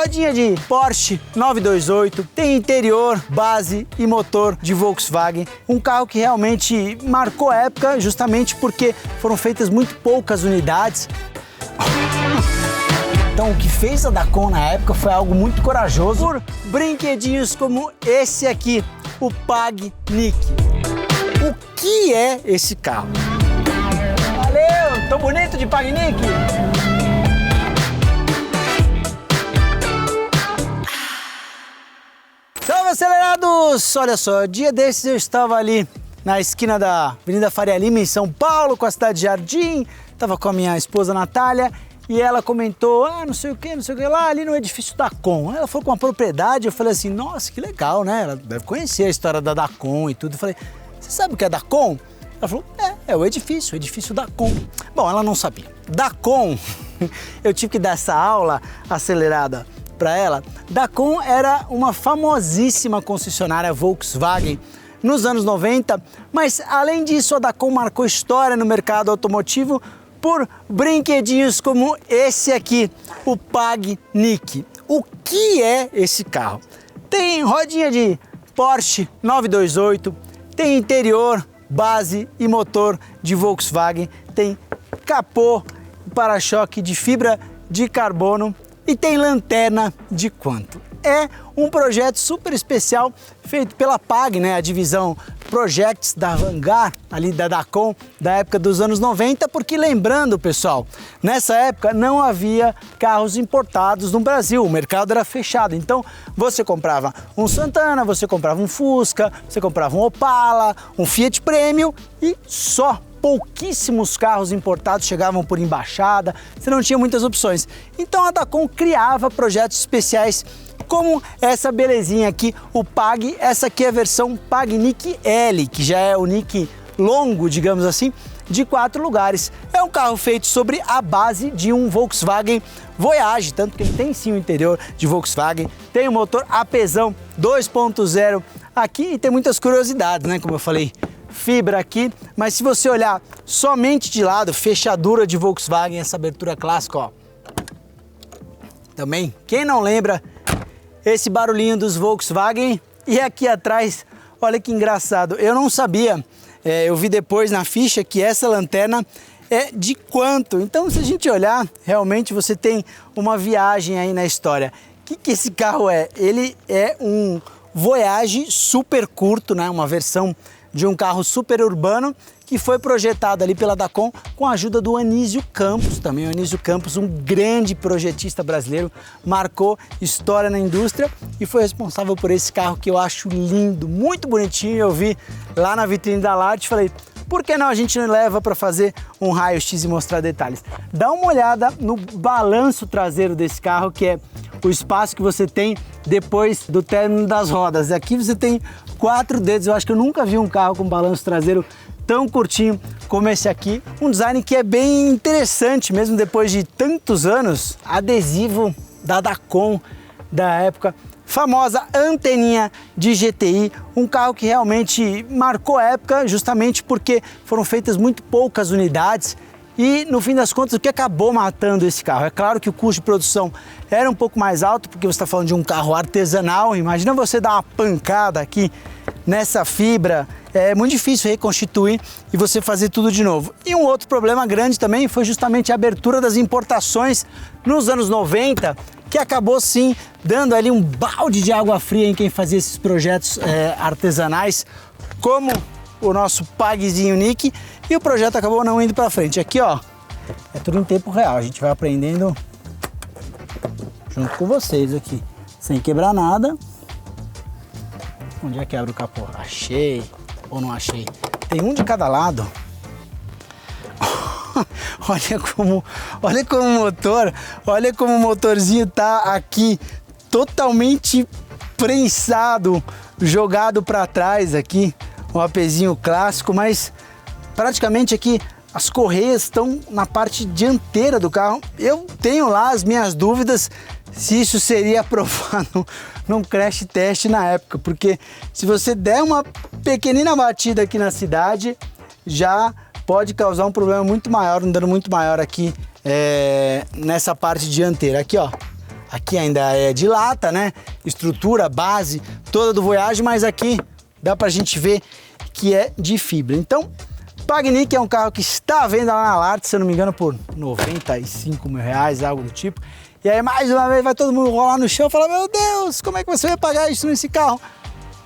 rodinha de Porsche 928, tem interior, base e motor de Volkswagen. Um carro que realmente marcou a época justamente porque foram feitas muito poucas unidades. Então o que fez a Dacon na época foi algo muito corajoso por brinquedinhos como esse aqui, o Pag Nick. O que é esse carro? Valeu, tão bonito de Pag Nick! Salve, acelerados! Olha só, dia desses eu estava ali na esquina da Avenida Faria Lima, em São Paulo, com a cidade de Jardim. Estava com a minha esposa Natália e ela comentou, não sei o que, lá ali no edifício Dacon. Ela foi com uma propriedade, eu falei assim, nossa, que legal, né? Ela deve conhecer a história da Dacon e tudo. Eu falei, você sabe o que é Dacon? Ela falou, é o edifício Dacon. Bom, ela não sabia. Dacon, eu tive que dar essa aula acelerada para ela. Dacon era uma famosíssima concessionária Volkswagen nos anos 90, mas além disso a Dacon marcou história no mercado automotivo por brinquedinhos como esse aqui, o Pag Nick. O que é esse carro? Tem rodinha de Porsche 928, tem interior, base e motor de Volkswagen, tem capô, para-choque de fibra de carbono e tem lanterna de quanto? É um projeto super especial feito pela Pag, né? A divisão Projects da Hangar, ali da Dacon, da época dos anos 90, porque lembrando, pessoal, nessa época não havia carros importados no Brasil, o mercado era fechado. Então você comprava um Santana, você comprava um Fusca, você comprava um Opala, um Fiat Premium e só. Pouquíssimos carros importados chegavam por embaixada, você não tinha muitas opções. Então a Dacon criava projetos especiais como essa belezinha aqui, o Pag. Essa aqui é a versão Pag Nick L, que já é o Nick longo, digamos assim, de 4 lugares. É um carro feito sobre a base de um Volkswagen Voyage, tanto que ele tem sim o interior de Volkswagen, tem o motor apesão 2.0 aqui e tem muitas curiosidades, né, como eu falei. Fibra aqui, mas se você olhar somente de lado, fechadura de Volkswagen, essa abertura clássica, ó. Também, quem não lembra esse barulhinho dos Volkswagen? E aqui atrás, olha que engraçado, eu não sabia, eu vi depois na ficha que essa lanterna é de quanto. Então se a gente olhar, realmente você tem uma viagem aí na história. O que esse carro é? Ele é um Voyage super curto, né? Uma versão de um carro super urbano que foi projetado ali pela Dacon com a ajuda do Anísio Campos, também o Anísio Campos, um grande projetista brasileiro, marcou história na indústria e foi responsável por esse carro que eu acho lindo, muito bonitinho. Eu vi lá na vitrine da Larte e falei, por que não a gente leva para fazer um raio-x e mostrar detalhes? Dá uma olhada no balanço traseiro desse carro, que é o espaço que você tem depois do término das rodas. Aqui você tem 4 dedos, eu acho que eu nunca vi um carro com balanço traseiro tão curtinho como esse aqui. Um design que é bem interessante, mesmo depois de tantos anos. Adesivo da Dacon, da época. Famosa anteninha de GTI, um carro que realmente marcou a época justamente porque foram feitas muito poucas unidades. E no fim das contas, o que acabou matando esse carro? É claro que o custo de produção era um pouco mais alto, porque você está falando de um carro artesanal. Imagina você dar uma pancada aqui nessa fibra, é muito difícil reconstituir e você fazer tudo de novo. E um outro problema grande também foi justamente a abertura das importações nos anos 90, que acabou sim dando ali um balde de água fria em quem fazia esses projetos artesanais, como o nosso Pagzinho Nick, e o projeto acabou não indo para frente. Aqui, ó, é tudo em tempo real, a gente vai aprendendo junto com vocês aqui, sem quebrar nada. Onde é que abre o capô? Achei ou não achei? Tem um de cada lado. Olha como o motorzinho tá aqui totalmente prensado, jogado para trás aqui. Um apezinho clássico, mas praticamente aqui as correias estão na parte dianteira do carro. Eu tenho lá as minhas dúvidas se isso seria aprovado num crash test na época, porque se você der uma pequenina batida aqui na cidade, já pode causar um problema muito maior, um dano muito maior aqui nessa parte dianteira. Aqui, ó, Aqui ainda é de lata, né? Estrutura, base, toda do Voyage, mas aqui dá pra gente ver que é de fibra. Então, Pagnic é um carro que está à venda lá na Larte, se eu não me engano, por R$95 mil, algo do tipo. E aí, mais uma vez, vai todo mundo rolar no chão e falar, meu Deus, como é que você vai pagar isso nesse carro?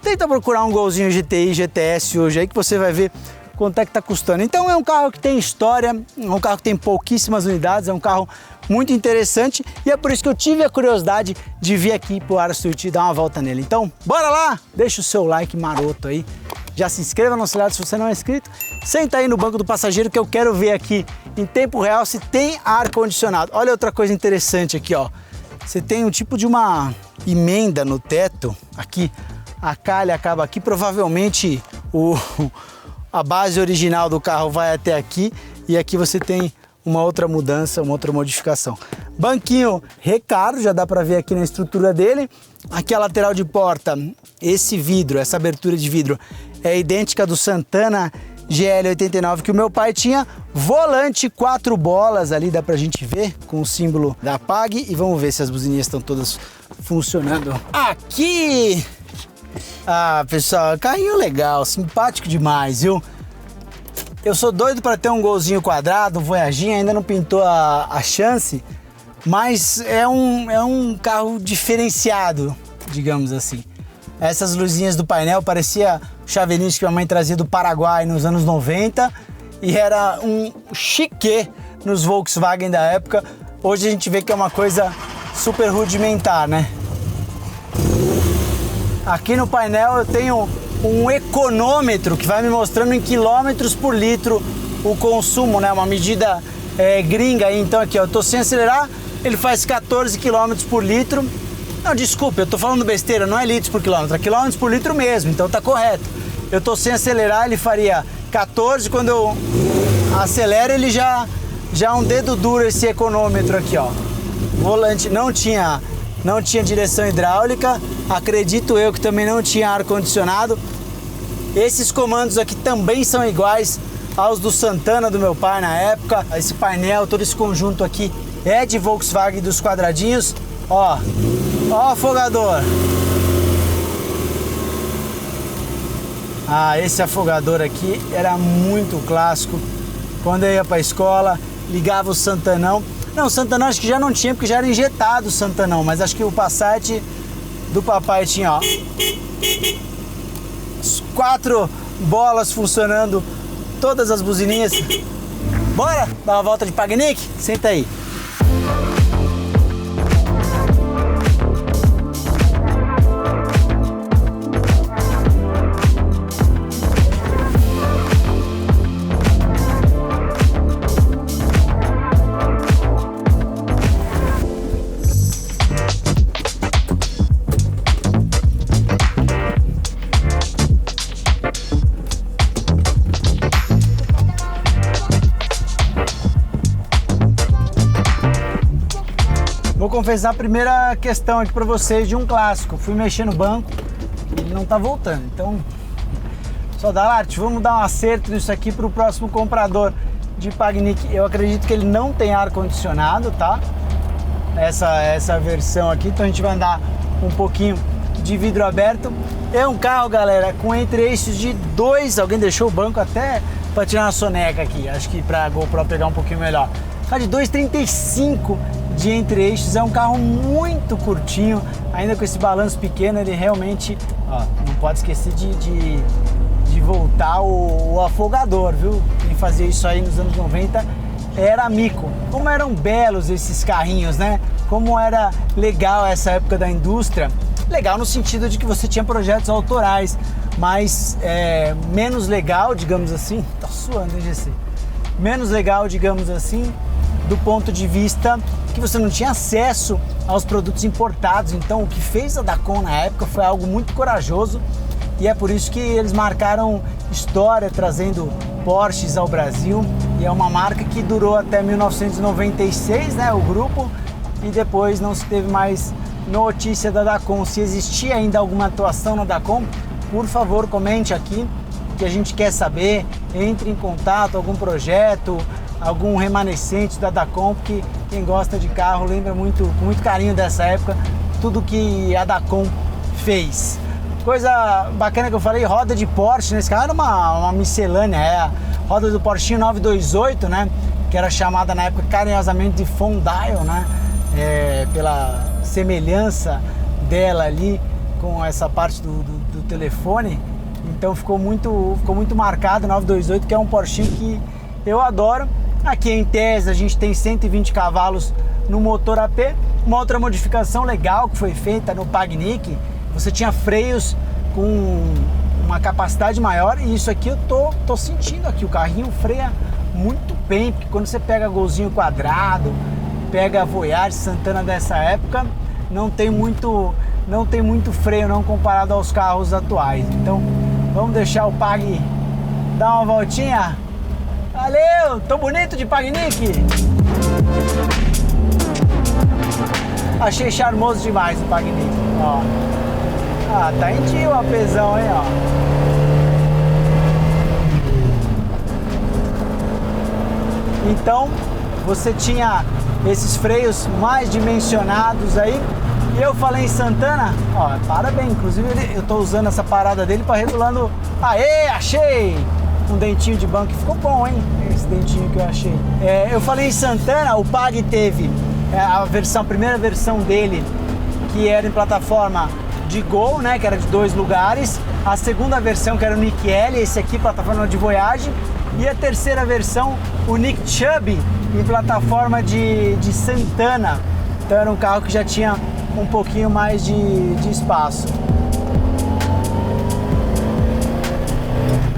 Tenta procurar um Golzinho GTI, GTS hoje aí que você vai ver quanto é que tá custando. Então é um carro que tem história, é um carro que tem pouquíssimas unidades, é um carro muito interessante e é por isso que eu tive a curiosidade de vir aqui pro Arasturitti e dar uma volta nele. Então, bora lá! Deixa o seu like maroto aí, já se inscreva no celular se você não é inscrito, senta aí no banco do passageiro que eu quero ver aqui em tempo real se tem ar-condicionado. Olha outra coisa interessante aqui, ó. Você tem um tipo de uma emenda no teto aqui, a calha acaba aqui, provavelmente a base original do carro vai até aqui e aqui você tem uma outra mudança, uma outra modificação. Banquinho Recaro, já dá para ver aqui na estrutura dele. Aqui a lateral de porta, esse vidro, essa abertura de vidro é idêntica do Santana GL89 que o meu pai tinha. Volante 4 bolas ali, dá pra gente ver com o símbolo da PAG e vamos ver se as buzininhas estão todas funcionando. Aqui! Ah, pessoal, carrinho legal, simpático demais, viu? Eu sou doido para ter um Golzinho quadrado, um Voyaginho, ainda não pintou a chance, mas é um carro diferenciado, digamos assim. Essas luzinhas do painel parecia o chaveirinho que a mãe trazia do Paraguai nos anos 90 e era um chique nos Volkswagen da época. Hoje a gente vê que é uma coisa super rudimentar, né? Aqui no painel eu tenho um econômetro que vai me mostrando em quilômetros por litro o consumo, né? Uma medida gringa aí. Então aqui, ó, eu tô sem acelerar, ele faz 14 quilômetros por litro. Não, desculpa, eu tô falando besteira, não é litros por quilômetro, é quilômetros por litro mesmo, então tá correto. Eu tô sem acelerar, ele faria 14, quando eu acelero ele já é um dedo duro esse econômetro aqui, ó. Volante não tinha direção hidráulica, acredito eu que também não tinha ar-condicionado. Esses comandos aqui também são iguais aos do Santana do meu pai na época. Esse painel, todo esse conjunto aqui é de Volkswagen dos quadradinhos. Ó o afogador. Ah, esse afogador aqui era muito clássico. Quando eu ia pra escola, ligava o Santanão. Não, o Santanão acho que já não tinha, porque já era injetado o Santanão, mas acho que o Passat do papai tinha, ó, as 4 bolas funcionando, todas as buzininhas. Bora dar uma volta de Pagnic? Senta aí. Vou confessar a primeira questão aqui para vocês de um clássico. Fui mexer no banco e ele não tá voltando. Então, só dá Larte, vamos dar um acerto nisso aqui para o próximo comprador de Pagnic. Eu acredito que ele não tem ar-condicionado, tá? Essa versão aqui, então a gente vai andar um pouquinho de vidro aberto. É um carro, galera, com entre-eixos de 2. Alguém deixou o banco até para tirar uma soneca aqui. Acho que para a GoPro pegar um pouquinho melhor. Carro de 2,35 de entre-eixos, é um carro muito curtinho, ainda com esse balanço pequeno, ele realmente, ó, não pode esquecer de voltar o afogador, viu? Quem fazia isso aí nos anos 90 era mico. Como eram belos esses carrinhos, né? Como era legal essa época da indústria. Legal no sentido de que você tinha projetos autorais, mas menos legal, digamos assim, tá suando, hein, GC? Menos legal, digamos assim, do ponto de vista que você não tinha acesso aos produtos importados. Então o que fez a Dacon na época foi algo muito corajoso e é por isso que eles marcaram história trazendo Porsches ao Brasil, e é uma marca que durou até 1996, né, o grupo, e depois não se teve mais notícia da Dacon. Se existia ainda alguma atuação na Dacon, por favor comente aqui que a gente quer saber, entre em contato, algum projeto, algum remanescente da Dacom, porque quem gosta de carro lembra com muito carinho dessa época, tudo que a Dacom fez. Coisa bacana que eu falei, roda de Porsche, nesse carro era uma miscelânea, a roda do Porsche 928, né, que era chamada na época carinhosamente de Fondial, né, pela semelhança dela ali com essa parte do telefone. Então ficou muito marcado o 928, que é um Porsche que eu adoro. Aqui em tese a gente tem 120 cavalos no motor AP. Uma outra modificação legal que foi feita no Pagnic, você tinha freios com uma capacidade maior, e isso aqui eu tô sentindo aqui, o carrinho freia muito bem, porque quando você pega Golzinho quadrado, pega Voyage, Santana dessa época, não tem muito freio não comparado aos carros atuais. Então vamos deixar o Pag dar uma voltinha. Valeu, tô bonito de Pagnic. Achei charmoso demais o Pagnic, ó. Ah, tá em dia o apesão, hein, ó. Então, você tinha esses freios mais dimensionados aí. E eu falei em Santana, ó, parabéns, inclusive eu tô usando essa parada dele para regulando. Aê, achei! Um dentinho de banco, ficou bom, hein? Esse dentinho que eu achei. Eu falei em Santana, o Pag teve a primeira versão dele, que era em plataforma de Gol, né, que era de 2 lugares. A segunda versão, que era o Nick L, esse aqui, plataforma de Voyage. E a terceira versão, o Nick Chubb, em plataforma de Santana. Então era um carro que já tinha um pouquinho mais de espaço.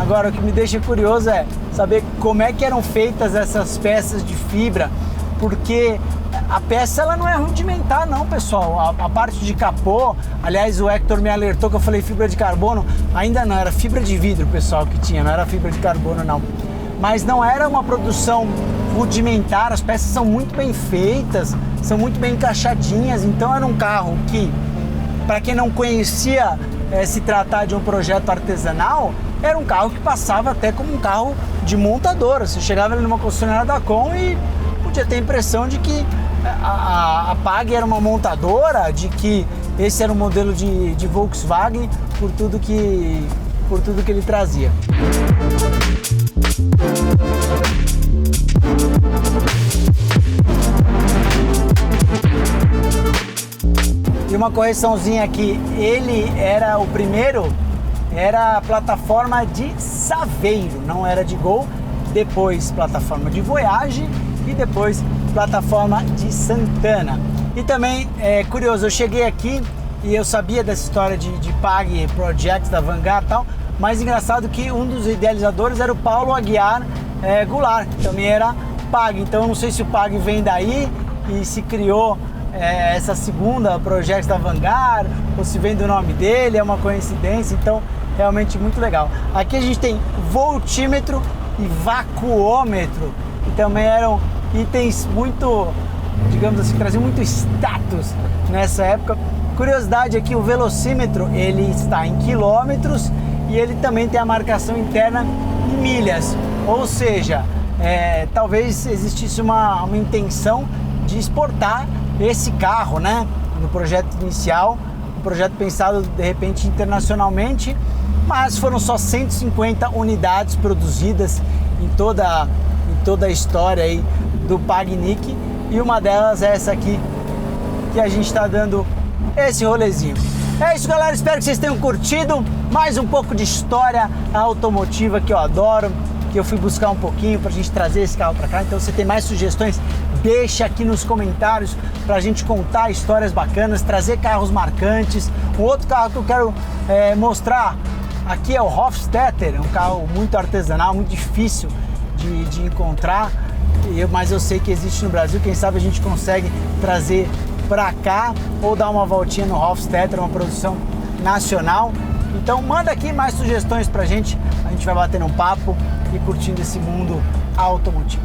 Agora, o que me deixa curioso é saber como é que eram feitas essas peças de fibra, porque a peça ela não é rudimentar não, pessoal. A parte de capô, aliás, o Hector me alertou que eu falei fibra de carbono, ainda não, era fibra de vidro, pessoal, que tinha, não era fibra de carbono não. Mas não era uma produção rudimentar, as peças são muito bem feitas, são muito bem encaixadinhas, então era um carro que, para quem não conhecia se tratar de um projeto artesanal, era um carro que passava até como um carro de montadora. Você chegava ali numa concessionária da Dacom e podia ter a impressão de que a Pag era uma montadora, de que esse era um modelo de Volkswagen, por tudo que ele trazia. E uma correçãozinha aqui, ele era o primeiro, era a plataforma de Saveiro, não era de Gol, depois plataforma de Voyage e depois plataforma de Santana. E também é curioso, eu cheguei aqui e eu sabia dessa história de Pag Projects da Vanguard e tal, mas engraçado que um dos idealizadores era o Paulo Aguiar Goulart, que também era Pag. Então eu não sei se o Pag vem daí e se criou essa segunda Projects da Vanguard, ou se vem do nome dele, é uma coincidência, então realmente muito legal. Aqui a gente tem voltímetro e vacuômetro, que também eram itens muito, digamos assim, traziam muito status nessa época. Curiosidade aqui, o velocímetro ele está em quilômetros e ele também tem a marcação interna em milhas, ou seja, talvez existisse uma intenção de exportar esse carro, né, no projeto inicial, um projeto pensado de repente internacionalmente, mas foram só 150 unidades produzidas em toda a história aí do Pagnic, e uma delas é essa aqui que a gente está dando esse rolezinho. É isso, galera, espero que vocês tenham curtido mais um pouco de história automotiva que eu adoro, que eu fui buscar um pouquinho pra gente trazer esse carro pra cá. Então, se você tem mais sugestões, deixa aqui nos comentários pra gente contar histórias bacanas, trazer carros marcantes. Um outro carro que eu quero mostrar aqui é o Hofstetter, um carro muito artesanal, muito difícil de encontrar, mas eu sei que existe no Brasil. Quem sabe a gente consegue trazer pra cá ou dar uma voltinha no Hofstetter, uma produção nacional. Então manda aqui mais sugestões pra gente, a gente vai batendo um papo e curtindo esse mundo automotivo.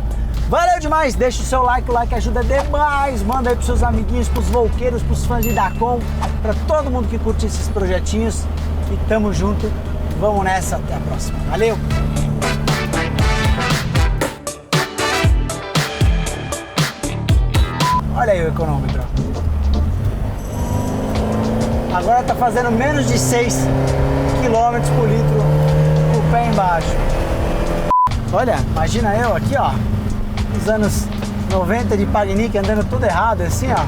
Valeu demais, deixa o seu like, o like ajuda demais, manda aí pros seus amiguinhos, pros volqueiros, pros fãs de Dacom, pra todo mundo que curte esses projetinhos, e tamo junto, vamos nessa, até a próxima, valeu! Olha aí o econômetro. Agora tá fazendo menos de 6 km por litro com o pé embaixo. Olha, imagina eu aqui, ó, nos anos 90 de Pagnic, andando tudo errado, assim, ó,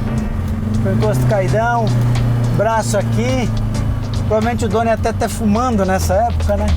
com o encosto caidão, braço aqui. Provavelmente o dono ia até fumando nessa época, né?